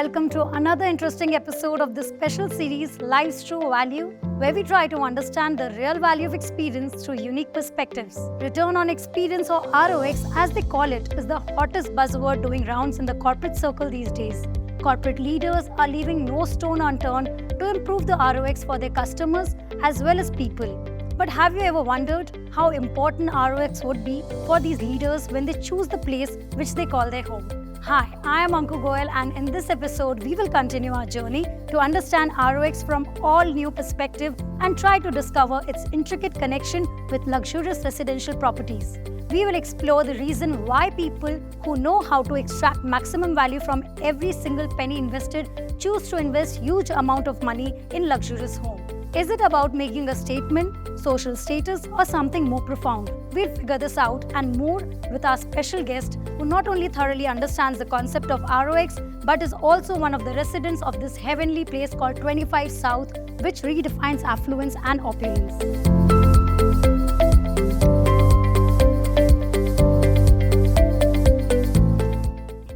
welcome to another interesting episode of this special series, Life's True Value, where we try to understand the real value of experience through unique perspectives. Return on experience, or ROX as they call it, is the hottest buzzword doing rounds in the corporate circle these days. Corporate leaders are leaving no stone unturned to improve the ROX for their customers as well as people. But have you ever wondered how important ROX would be for these leaders when they choose the place which they call their home? Hi, I am Anku Goyal, and in this episode, we will continue our journey to understand ROX from all new perspective and try to discover its intricate connection with luxurious residential properties. We will explore the reason why people who know how to extract maximum value from every single penny invested choose to invest huge amount of money in luxurious home. Is it about making a statement, social status, or something more profound? We'll figure this out and more with our special guest, who not only thoroughly understands the concept of ROX, but is also one of the residents of this heavenly place called 25 South, which redefines affluence and opulence.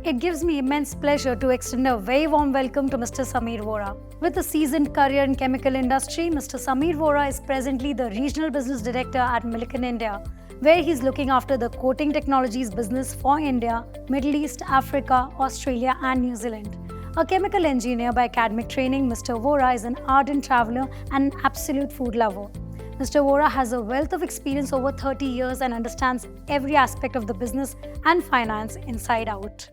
It gives me immense pleasure to extend a very warm welcome to Mr. Sameer Vora. With a seasoned career in chemical industry, Mr. Sameer Vora is presently the Regional Business Director at Milliken India, where he's looking after the coating technologies business for India, Middle East, Africa, Australia and New Zealand. A chemical engineer by academic training, Mr. Vora is an ardent traveler and an absolute food lover. Mr. Vora has a wealth of experience over 30 years and understands every aspect of the business and finance inside out.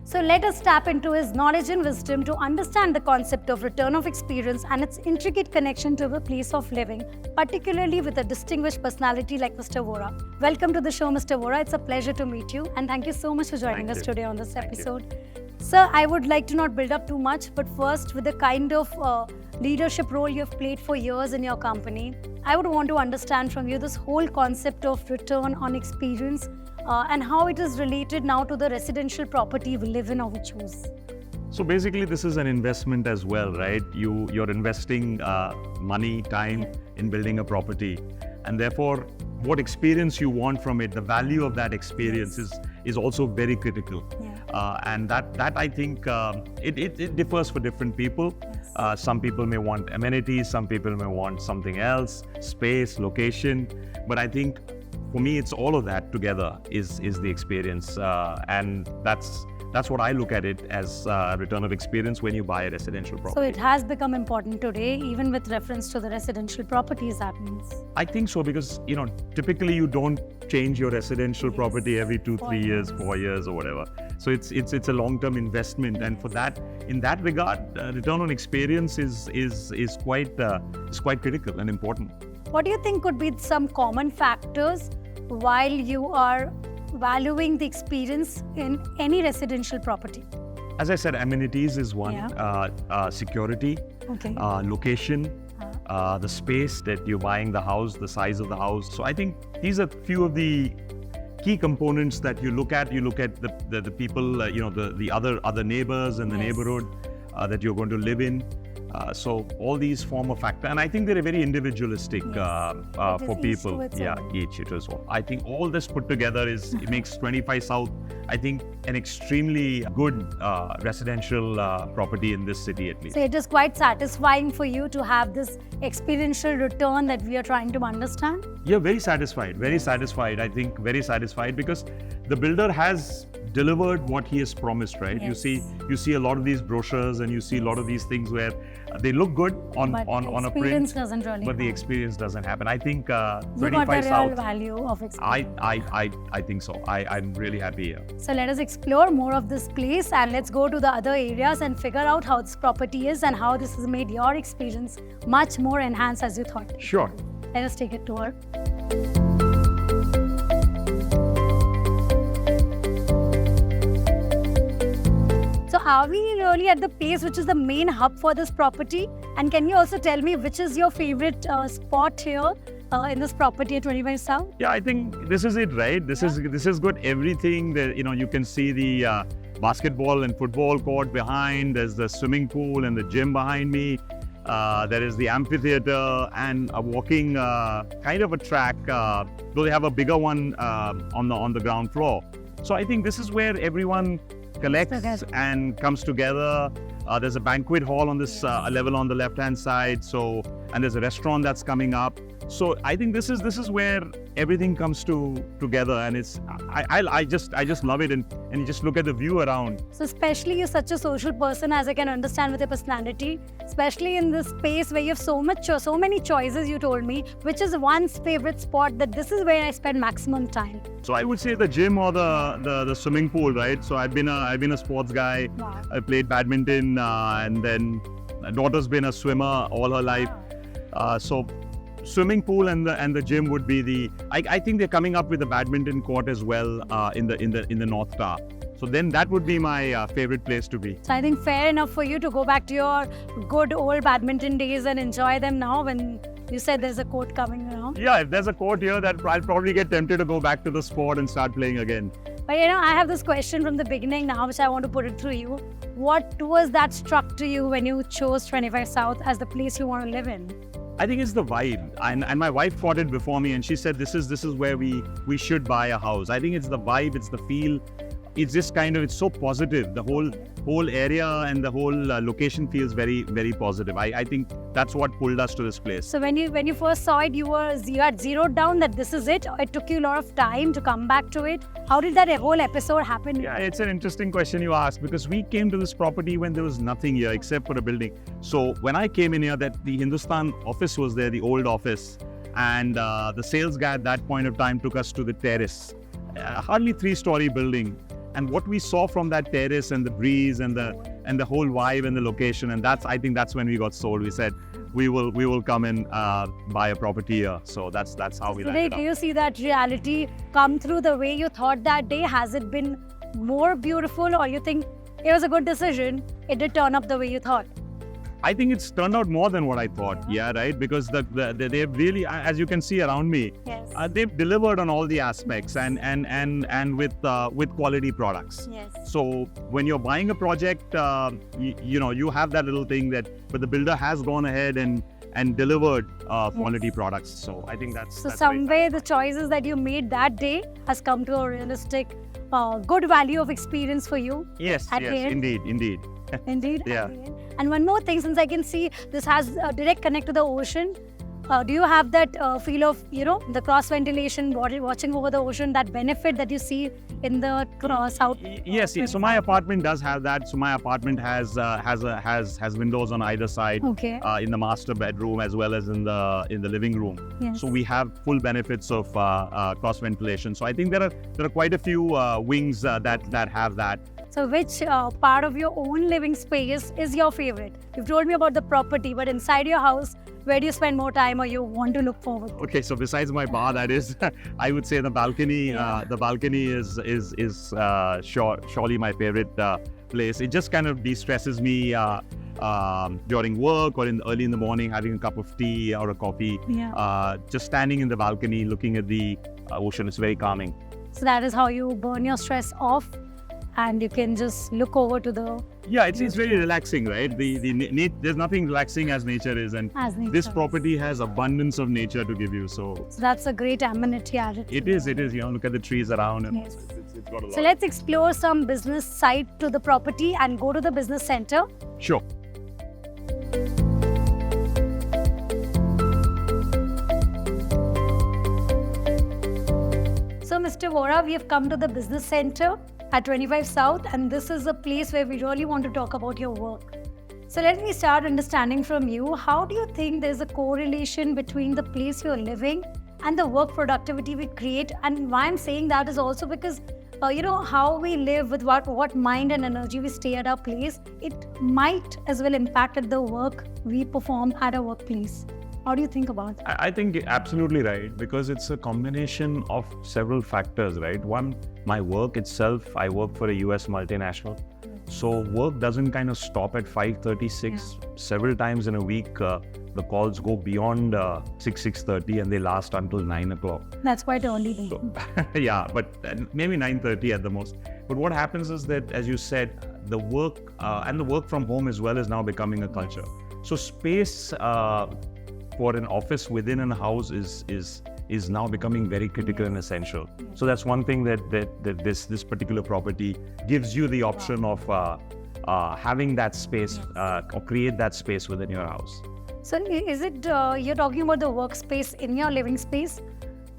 So let us tap into his knowledge and wisdom to understand the concept of return of experience and its intricate connection to the place of living, particularly with a distinguished personality like Mr. Vora. Welcome to the show, Mr. Vora. It's a pleasure to meet you, and thank you so much for joining us today on this episode. Sir, I would like to not build up too much, but first, with the kind of leadership role you have played for years in your company, I would want to understand from you this whole concept of return on experience and how it is related now to the residential property we live in or we choose. So basically, this is an investment as well, right? You're investing money, time in building a property, and therefore, what experience you want from it, the value of that experience is also very critical. And that I think it differs for different people. Some people may want amenities, some people may want something else, space, location. But I think for me, it's all of that together is the experience, and that's what I look at it as return of experience when you buy a residential property. So it has become important today, even with reference to the residential properties, that means. I think so, because typically you don't change your residential property every 2-3 years, 4 years or whatever. So it's a long-term investment, and for that, in that regard, return on experience is quite critical and important. What do you think could be some common factors while you are valuing the experience in any residential property? As I said, amenities is one, security, location, the space that you're buying the house, the size of the house. So I think these are few of the key components that you look at. You look at the people, the other neighbors in the neighborhood that you're going to live in. So all these form a factor, and I think they're very individualistic for people. Each as well. I think all this put together it makes 25 South, I think, an extremely good residential property in this city at least. So it is quite satisfying for you to have this experiential return that we are trying to understand? Yeah, very satisfied. I think very satisfied, because the builder has delivered what he has promised, right? You see a lot of these brochures, and you see a lot of these things where they look good on a print, but the experience doesn't happen. I think 25 South, value of experience. I think so. I'm really happy here. So let us explore more of this place, and let's go to the other areas and figure out how this property is and how this has made your experience much more enhanced as you thought. Sure. Let us take a tour. are we really at the place which is the main hub for this property? And can you also tell me which is your favorite spot here in this property at 25 South? Yeah, I think this is it, right? This is good. Everything that you can see the basketball and football court behind. There's the swimming pool and the gym behind me. There is the amphitheater and a walking kind of a track. Though they have a bigger one on the ground floor. So I think this is where everyone collects and comes together. There's a banquet hall on this level on the left-hand side. And there's a restaurant that's coming up. So I think this is where everything comes together, and I just love it, and you just look at the view around. So especially you're such a social person, as I can understand with your personality, especially in this space where you have so many choices. You told me, which is one's favorite spot that this is where I spend maximum time. So I would say the gym or the swimming pool, right? So I've been a sports guy. Wow. I played badminton, and then my daughter's been a swimmer all her life. So swimming pool and the gym would be I think they're coming up with a badminton court as well in the North Tower. So then that would be my favorite place to be. So I think fair enough for you to go back to your good old badminton days and enjoy them now when you said there's a court coming around. Yeah, if there's a court here, that I'll probably get tempted to go back to the sport and start playing again. But I have this question from the beginning now, which I want to put it through you. What was that struck to you when you chose 25 South as the place you want to live in? I think it's the vibe, and my wife fought it before me, and she said this is where we should buy a house. I think it's the vibe, it's the feel, it's just it's so positive. The whole area and the whole location feels very, very positive. I think that's what pulled us to this place. So when you first saw it, you had zeroed down that this is it. It took you a lot of time to come back to it. How did that whole episode happen? Yeah, it's an interesting question you asked, because we came to this property when there was nothing here except for a building. So when I came in here, that the Hindustan office was there, the old office, and the sales guy at that point of time took us to the terrace, hardly 3-story building. And what we saw from that terrace and the breeze and the whole vibe and the location, and I think that's when we got sold. We said we will come and buy a property here. So that's how we landed up. Do you see that reality come through the way you thought that day? Has it been more beautiful, or you think it was a good decision? It did turn up the way you thought. I think it's turned out more than what I thought. Yeah, right? Because they've really, as you can see around me, yes, they've delivered on all the aspects and with quality products. Yes. So when you're buying a project, you have that little thing but the builder has gone ahead and delivered quality products. So I think that's some way the choices that you made that day has come to a realistic, good value of experience for you. Yes, indeed. Indeed. Yeah. And one more thing, since I can see this has a direct connect to the ocean, do you have that feel of, the cross ventilation, watching over the ocean, that benefit that you see in the south? Yes. So my apartment does have that. So my apartment has windows on either side. Okay. In the master bedroom as well as in the living room. Yes. So we have full benefits of cross ventilation. So I think there are quite a few wings that have that. So which part of your own living space is your favorite? You've told me about the property, but inside your house, where do you spend more time or you want to look forward to? Okay, so besides my bar, that is, I would say the balcony. The balcony is surely my favorite place. It just kind of de-stresses me during work or early in the morning, having a cup of tea or a coffee. Yeah. Just standing in the balcony, looking at the ocean, it's very calming. So that is how you burn your stress off, and you can just look over to the... Yeah, it's very relaxing, right? There's nothing relaxing as nature is, and this property has abundance of nature to give you. So that's a great amenity added. It is. Look at the trees around, and yes, it's got a lot. So let's explore some business side to the property and go to the business center. Sure. So Mr. Vora, we have come to the business center at 25 South, and this is a place where we really want to talk about your work. So let me start understanding from you, how do you think there's a correlation between the place you're living and the work productivity we create? And why I'm saying that is also because, how we live with what mind and energy we stay at our place, it might as well impact at the work we perform at our workplace. How do you think about that? I think you're absolutely right, because it's a combination of several factors, right? One, my work itself, I work for a US multinational. So work doesn't kind of stop at 5:36. Several times in a week, the calls go beyond 6:30 and they last until 9 o'clock. That's quite early then. So, yeah, but maybe 9:30 at the most. But what happens is that, as you said, the work and the work from home as well is now becoming a culture. So space for an office within a house is now becoming very critical and essential. So that's one thing that this particular property gives you the option of having that space or create that space within your house. So is it, you're talking about the workspace in your living space,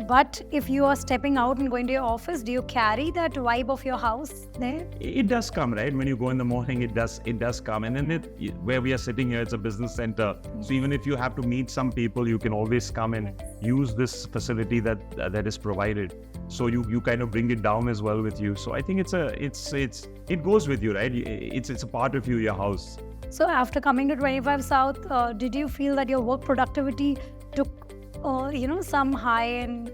but if you are stepping out and going to your office, do you carry that vibe of your house there? It does come, right? When you go in the morning, it does come. And then where we are sitting here, it's a business center. So even if you have to meet some people, you can always come and use this facility that is provided. So you kind of bring it down as well with you. So I think it goes with you, right? It's a part of you, your house. So after coming to 25 South, did you feel that your work productivity took some high and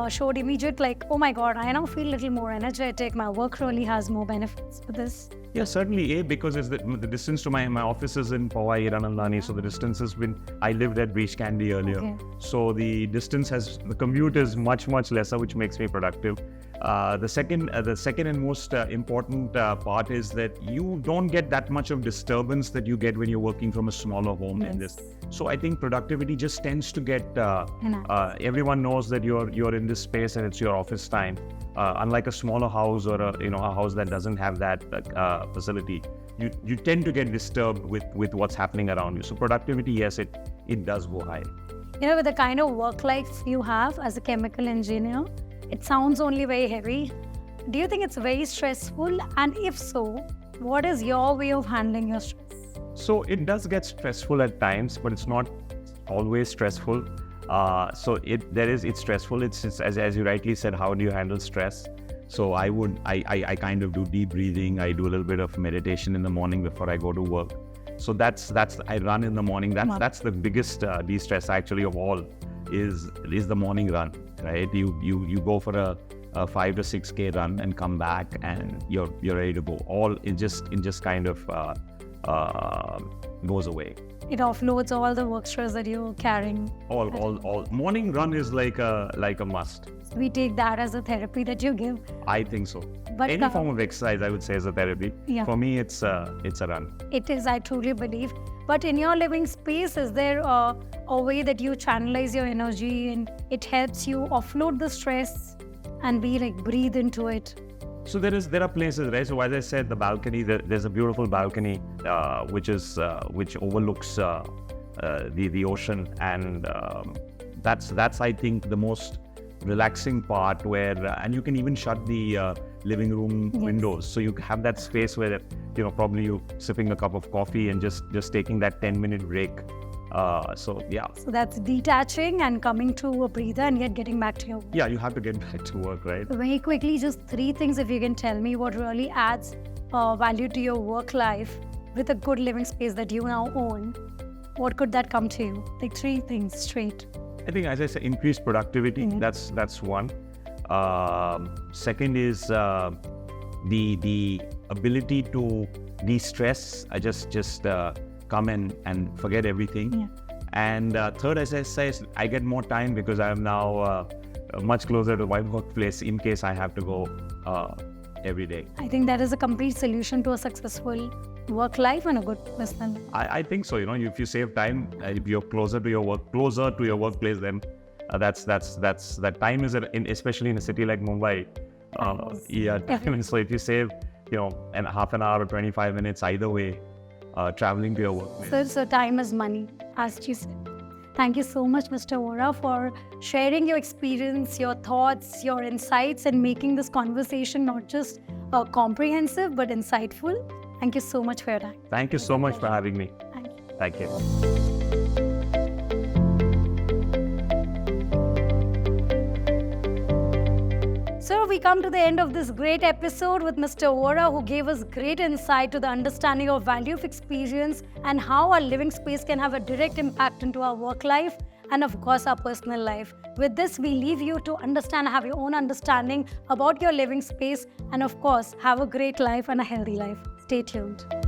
showed immediate, like, oh my God, I now feel a little more energetic. My work really has more benefits for this. Yeah, certainly. Because it's the distance to my office is in Powai, Hiranandani. So the distance has been, I lived at Breach Candy earlier. Okay. So the commute is much lesser, which makes me productive. The second and most important part is that you don't get that much of disturbance that you get when you're working from a smaller home in this. So I think productivity just tends to get, everyone knows that you're in this space and it's your office time. Unlike a smaller house or a house that doesn't have that facility, you tend to get disturbed with what's happening around you. So productivity, yes, it does go high. With the kind of work life you have as a chemical engineer, it sounds only very heavy. Do you think it's very stressful? And if so, what is your way of handling your stress? So it does get stressful at times, but it's not always stressful. So it's stressful. It's as you rightly said, how do you handle stress? So I kind of do deep breathing. I do a little bit of meditation in the morning before I go to work. So that's I run in the morning. That's the biggest de-stress actually of all is the morning run, right? You go for a 5 to 6K run and come back and you're ready to go. All it just kind of goes away. It offloads all the work stress that you're carrying. All morning run is like a must. So we take that as a therapy that you give. I think so. But any form of exercise, I would say, is a therapy. Yeah. For me, it's a run. It is, I truly believe. But in your living space, is there a way that you channelize your energy and it helps you offload the stress and breathe into it? So there are places, right? So as I said, the balcony, there's a beautiful balcony which overlooks the ocean, and that's I think the most relaxing part where and you can even shut the living room windows, so you have that space where probably you sipping a cup of coffee and just taking that 10-minute break. So that's detaching and coming to a breather and yet getting back to your work. Yeah, you have to get back to work, right? Very quickly, just 3 things if you can tell me what really adds value to your work life with a good living space that you now own. What could that come to you? Like 3 things straight. I think, as I said, increased productivity. That's one. Second is the ability to de-stress. I just come and forget everything. Yeah. And third, as I say, I get more time because I am now much closer to my workplace in case I have to go every day. I think that is a complete solution to a successful work life and a good business. I think so. If you save time, if you're closer to your workplace, then that time is especially in a city like Mumbai. So if you save half an hour or 25 minutes either way, traveling to your workplace. So time is money, as you said. Thank you so much, Mr. Vora, for sharing your experience, your thoughts, your insights, and making this conversation not just comprehensive but insightful. Thank you so much for your time. Thank you so much for having me. Thank you. Thank you. So we come to the end of this great episode with Mr. Vora, who gave us great insight to the understanding of value of experience and how our living space can have a direct impact into our work life and of course our personal life. With this, we leave you to understand, have your own understanding about your living space and of course have a great life and a healthy life. Stay tuned.